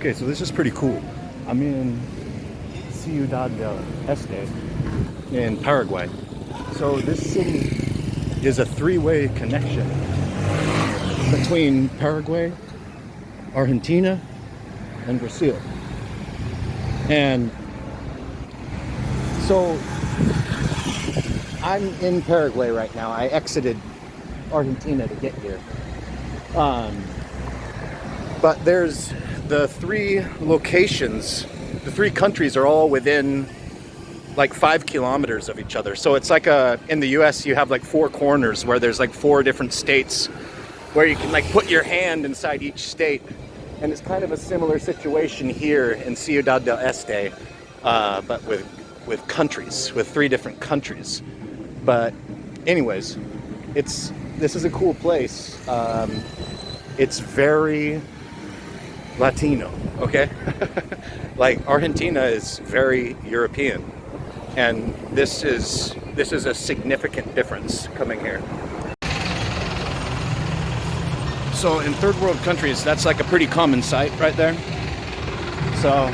Okay, so this is pretty cool. I'm in Ciudad Del Este in Paraguay. So this city is a three-way connection between Paraguay, Argentina, and Brazil. And so I'm in Paraguay right now. I exited Argentina to get here. But there's the three locations, the three countries are all within like 5 kilometers of each other. So it's like in the US you have like 4 corners where there's like 4 different states where you can like put your hand inside each state. And it's kind of a similar situation here in Ciudad del Este, but with countries, with 3 different countries. But anyways, this is a cool place. It's very Latino, okay? Like Argentina is very European, and this is a significant difference coming here. So in third world countries, that's like a pretty common sight right there. So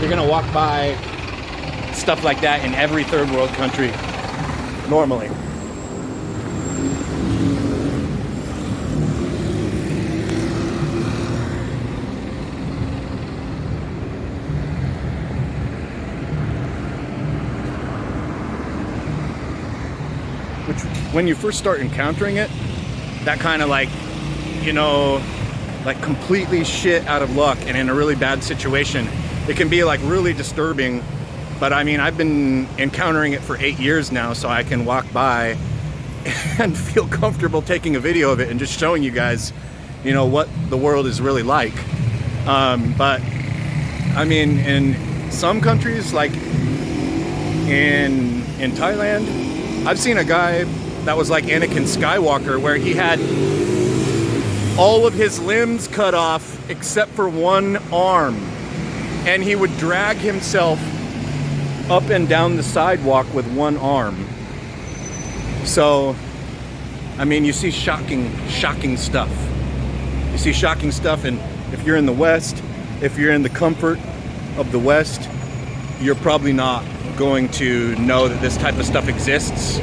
you're gonna walk by stuff like that in every third world country normally. Which, when you first start encountering it, that kind of like, you know, like completely shit out of luck and in a really bad situation, it can be like really disturbing. But I mean, I've been encountering it for 8 years now, so I can walk by and feel comfortable taking a video of it and just showing you guys, you know, what the world is really like. But I mean, in some countries, like in Thailand, I've seen a guy that was like Anakin Skywalker, where he had all of his limbs cut off except for one arm, and he would drag himself up and down the sidewalk with one arm. So, I mean, you see shocking stuff. You see shocking stuff, and if you're in the West, if you're in the comfort of the West, you're probably not going to know that this type of stuff exists.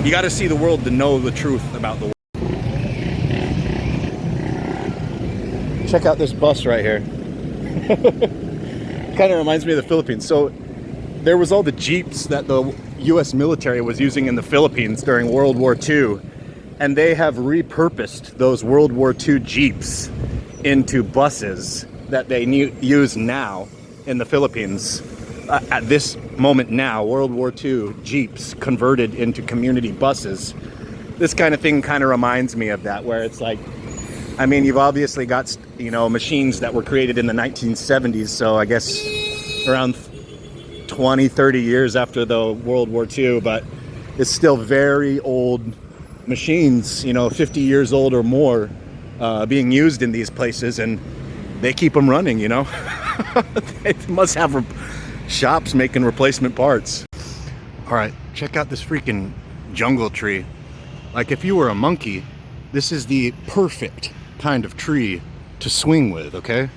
You got to see the world to know the truth about the world. Check out this bus right here. Kind of reminds me of the Philippines. So there was all the Jeeps that the US military was using in the Philippines during World War II, and they have repurposed those World War II Jeeps into buses that they use now in the Philippines. At this moment now, World War II Jeeps converted into community buses. This kind of thing kind of reminds me of that, where it's like, I mean, you've obviously got, you know, machines that were created in the 1970s, so I guess around 20, 30 years after the World War II, but it's still very old machines, you know, 50 years old or more, being used in these places, and they keep them running, you know. They must have shops making replacement parts. All right, check out this freaking jungle tree. Like, if you were a monkey, this is the perfect kind of tree to swing with, okay?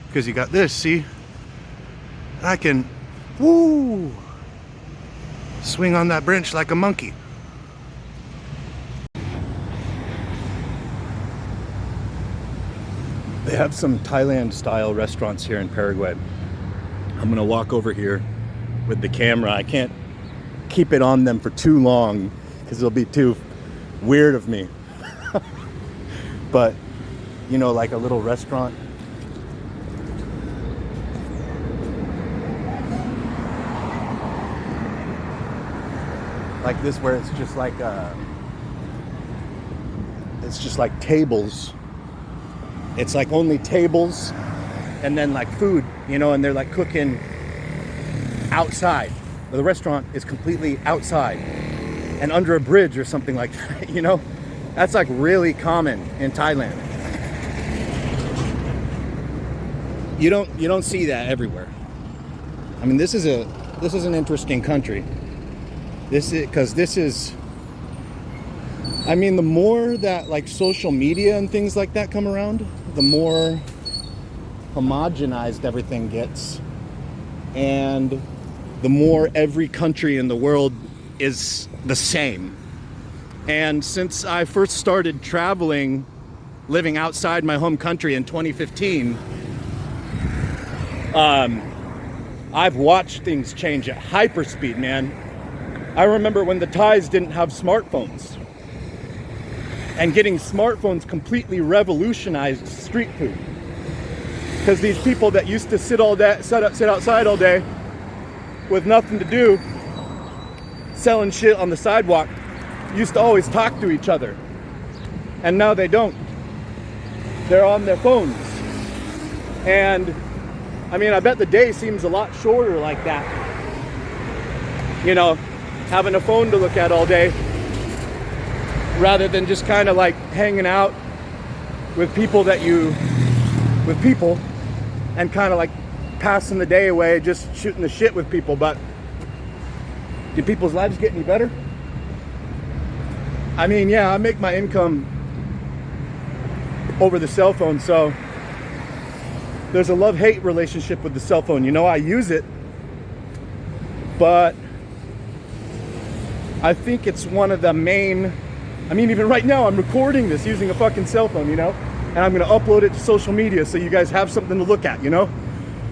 Because you got this, see? I can, woo, swing on that branch like a monkey. They have some Thailand style restaurants here in Paraguay. I'm gonna walk over here with the camera. I can't keep it on them for too long because it'll be too weird of me. But, you know, like a little restaurant. Like this, where it's just like tables. It's like only tables and then like food, you know, and they're like cooking outside. The restaurant is completely outside and under a bridge or something like that, you know. That's like really common in Thailand. You don't see that everywhere. I mean, this is an interesting country. This is, because this is, I mean, the more that like social media and things like that come around, the more homogenized everything gets, and the more every country in the world is the same. And since I first started traveling, living outside my home country in 2015, I've watched things change at hyperspeed, man. I remember when the Thais didn't have smartphones, and getting smartphones completely revolutionized street food. Because these people that used to sit outside all day with nothing to do, selling shit on the sidewalk, used to always talk to each other. And now they don't. They're on their phones. And I mean, I bet the day seems a lot shorter like that. You know, having a phone to look at all day, rather than just kind of like hanging out with people and kind of like passing the day away, just shooting the shit with people. But did people's lives get any better? I mean, yeah, I make my income over the cell phone, so there's a love-hate relationship with the cell phone. You know, I use it, but I think it's one of the main, I mean, even right now I'm recording this using a fucking cell phone, you know, and I'm gonna upload it to social media so you guys have something to look at, you know.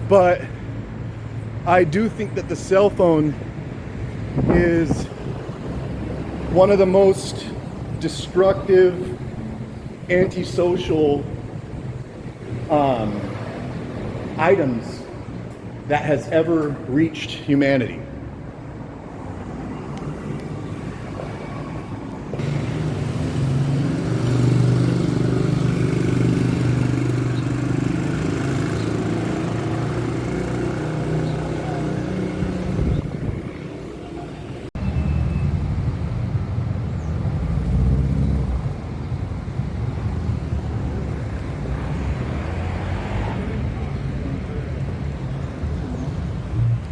But I do think that the cell phone is one of the most destructive, antisocial items that has ever reached humanity.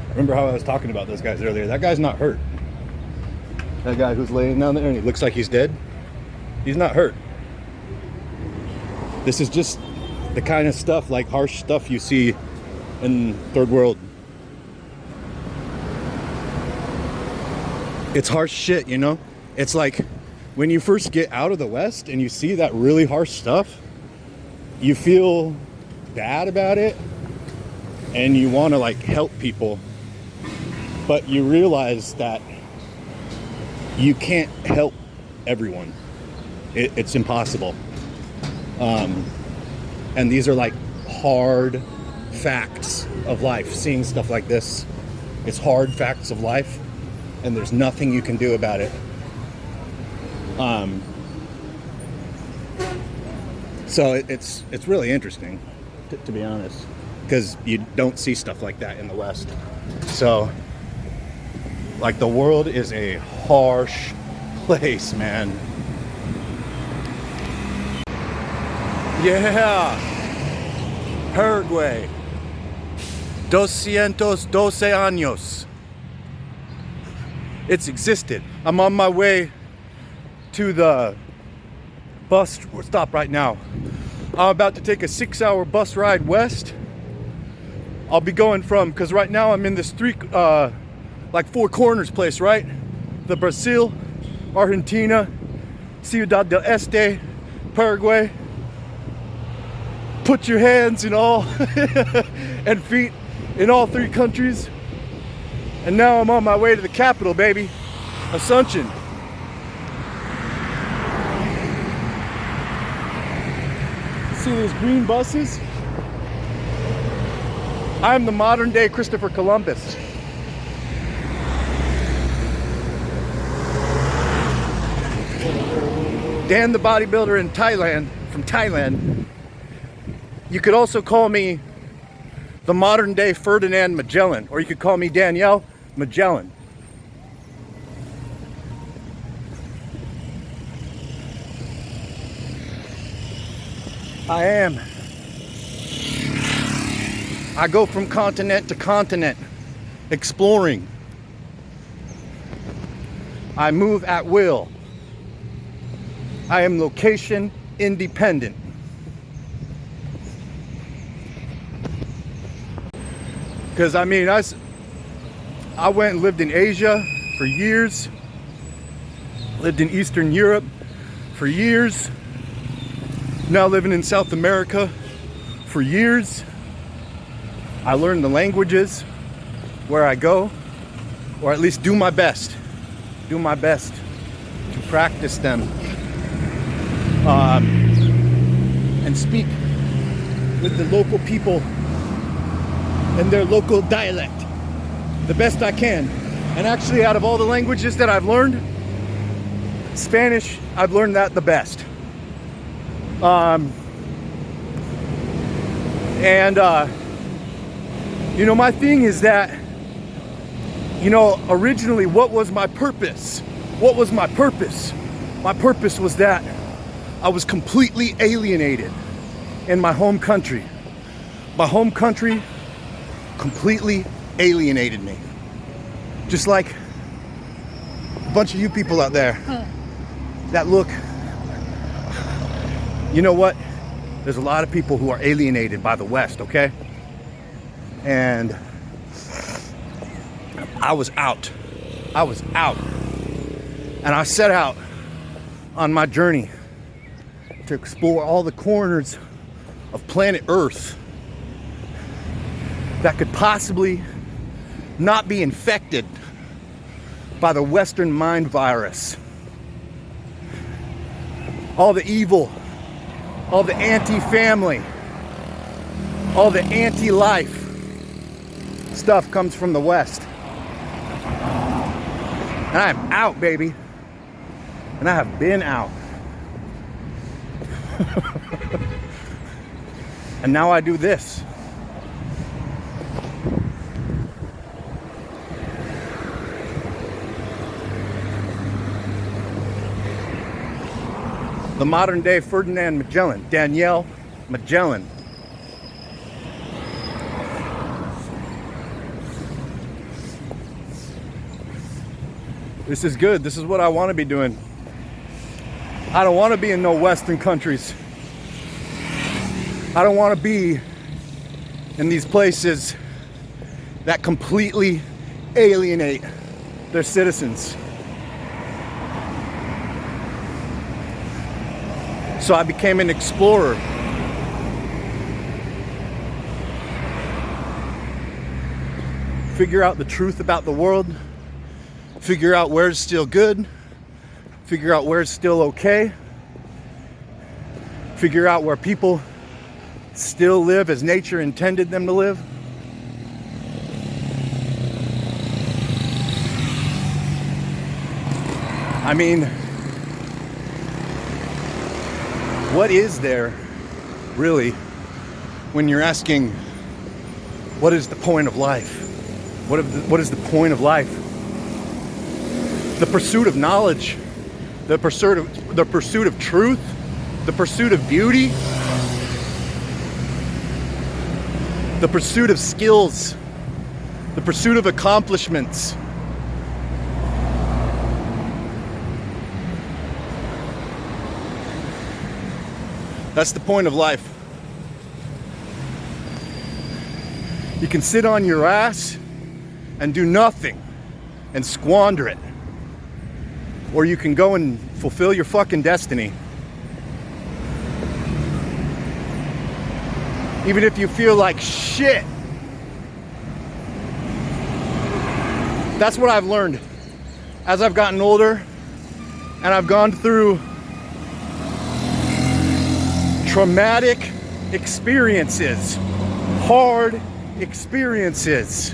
Remember how I was talking about those guys earlier? That guy's not hurt. That guy who's laying down there and he looks like he's dead, he's not hurt. This is just the kind of stuff, like harsh stuff you see in third world. It's harsh shit, you know? It's like when you first get out of the West and you see that really harsh stuff, you feel bad about it and you want to like help people. But you realize that you can't help everyone. It's impossible. And these are like hard facts of life. Seeing stuff like this, it's hard facts of life, and there's nothing you can do about it. So it's really interesting, to be honest, because you don't see stuff like that in the West. So, like, the world is a harsh place, man. Yeah, Paraguay, 212 años. It's existed. I'm on my way to the bus stop right now. I'm about to take a 6-hour bus ride west. I'll be going from, because right now I'm in this like four corners place, right? The Brazil, Argentina, Ciudad Del Este, Paraguay. Put your hands in all and feet in all three countries. And now I'm on my way to the capital, baby, Asuncion. See these green buses? I'm the modern day Christopher Columbus. Dan the bodybuilder in Thailand, from Thailand. You could also call me the modern day Ferdinand Magellan, or you could call me Danielle Magellan. I am. I go from continent to continent, exploring. I move at will. I am location independent. Because I mean, I went and lived in Asia for years, lived in Eastern Europe for years, now living in South America for years. I learned the languages where I go, or at least do my best to practice them and speak with the local people in their local dialect the best I can. And actually, out of all the languages that I've learned, Spanish, I've learned that the best. You know, my thing is that, you know, originally, what was my purpose? What was my purpose? My purpose was that I was completely alienated in my home country. My home country completely alienated me. Just like a bunch of you people out there that look, you know what? There's a lot of people who are alienated by the West, okay? And I was out. And I set out on my journey to explore all the corners of planet Earth that could possibly not be infected by the Western mind virus. All the evil, all the anti-family, all the anti-life stuff comes from the West. And I'm out, baby. And I have been out. And now I do this. The modern day Ferdinand Magellan, Danielle Magellan. This is good. This is what I want to be doing. I don't want to be in no Western countries. I don't want to be in these places that completely alienate their citizens. So I became an explorer. Figure out the truth about the world. Figure out where's still good. Figure out where's still okay. Figure out where people still live as nature intended them to live. I mean, what is there really when you're asking, what is the point of life? What is the point of life? The pursuit of knowledge, the pursuit of truth, the pursuit of beauty, the pursuit of skills, the pursuit of accomplishments. That's the point of life. You can sit on your ass and do nothing and squander it. Or you can go and fulfill your fucking destiny. Even if you feel like shit. That's what I've learned as I've gotten older and I've gone through traumatic experiences, hard experiences,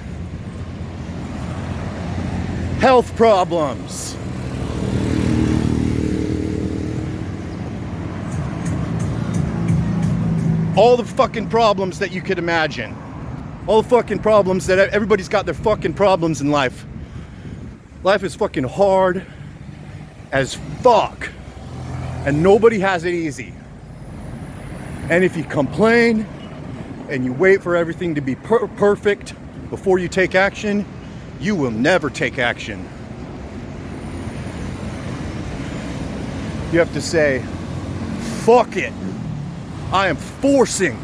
health problems. All the fucking problems that you could imagine. All the fucking problems that everybody's got their fucking problems in life. Life is fucking hard as fuck. And nobody has it easy. And if you complain and you wait for everything to be perfect before you take action, you will never take action. you have to say, fuck it. I am forcing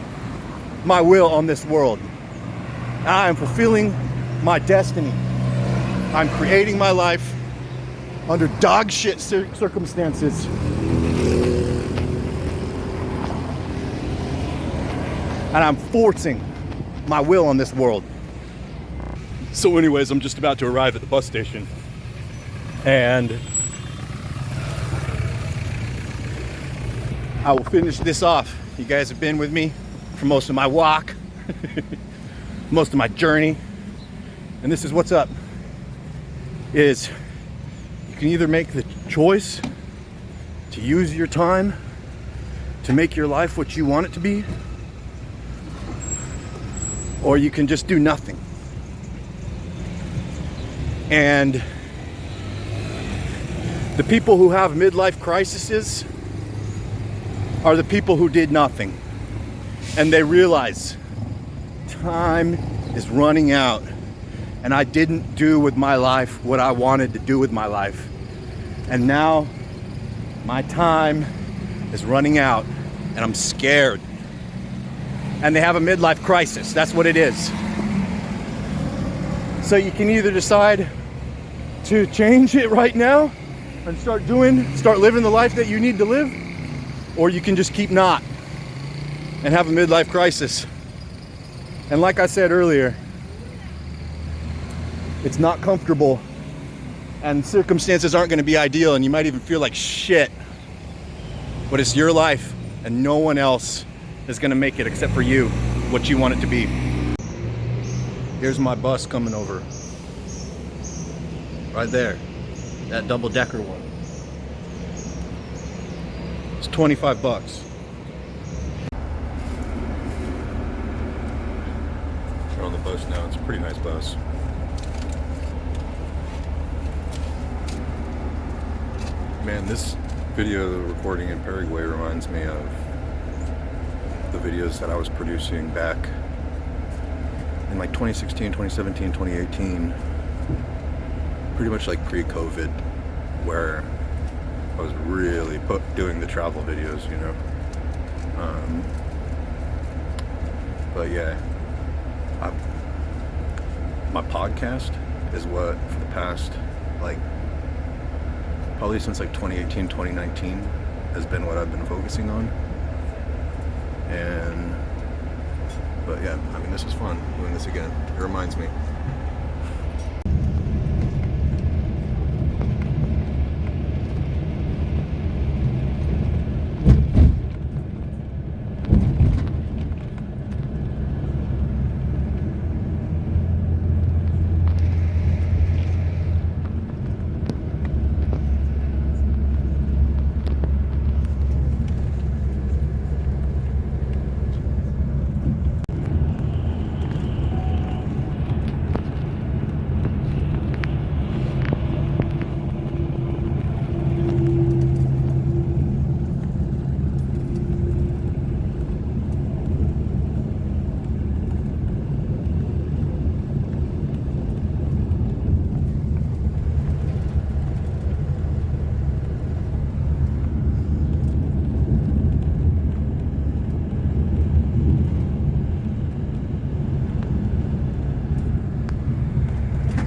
my will on this world. I am fulfilling my destiny. I'm creating my life under dog shit circumstances. And I'm forcing my will on this world. So anyways, I'm just about to arrive at the bus station. And I will finish this off. You guys have been with me for most of my walk, most of my journey. And this is what's up, is you can either make the choice to use your time to make your life what you want it to be, or you can just do nothing. And the people who have midlife crises are the people who did nothing. And they realize time is running out, and I didn't do with my life what I wanted to do with my life. And now my time is running out, and I'm scared. And they have a midlife crisis. That's what it is. So you can either decide to change it right now and start living the life that you need to live, or you can just keep not and have a midlife crisis. And like I said earlier, it's not comfortable, and circumstances aren't going to be ideal, and you might even feel like shit. But it's your life, and no one else is going to make it except for you, what you want it to be. Here's my bus coming over. Right there. That double-decker one. It's $25. We're on the bus now. It's a pretty nice bus. Man, this video recording in Paraguay reminds me of the videos that I was producing back in like 2016, 2017, 2018. Pretty much like pre-COVID, where I was really doing the travel videos, you know. But yeah, my podcast is what, for the past, like, probably since like 2018, 2019, has been what I've been focusing on. But yeah, I mean, this is fun, doing this again. It reminds me.